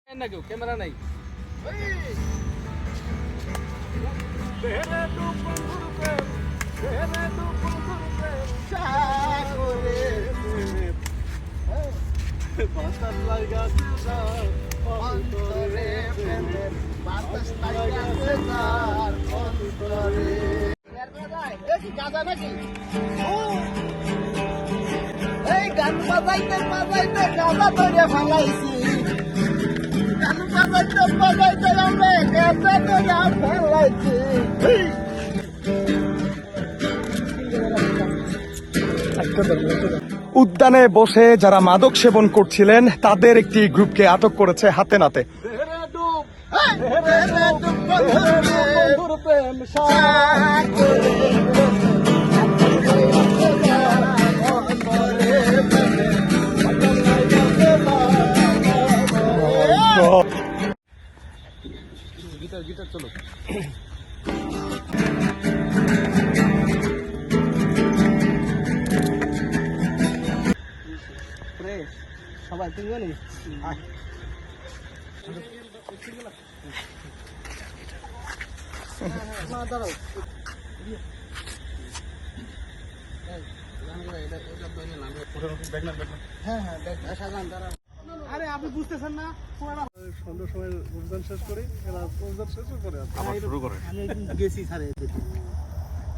না কেউ ক্যামেরা নাই গান বাজাইতে বাজাইতে গাঁদা ধরে ফালাইছি গান বাজাইতে বাজাইতে আমরা গাঁদা ধরে ফালাইছি উদ্যানে বসে যারা মাদক সেবন করছিলেন তাদের একটি গ্রুপকে আটক করেছে হাতে নাতে। গিটার গিটার চলো সবাই তিনজনই দাঁড়াও হ্যাঁ হ্যাঁ সাজান দাঁড়াও। আরে আপনি বুঝতেছেন না সন্ধ্যার সময় অভিযান শেষ করি, এরা অভিযান শেষ করে আবার শুরু করে আমি গেছি স্যার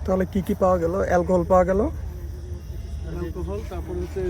তাহলে কি কি পাওয়া গেল? অ্যালকোহল পাওয়া গেল, অ্যালকোহল, তারপর হচ্ছে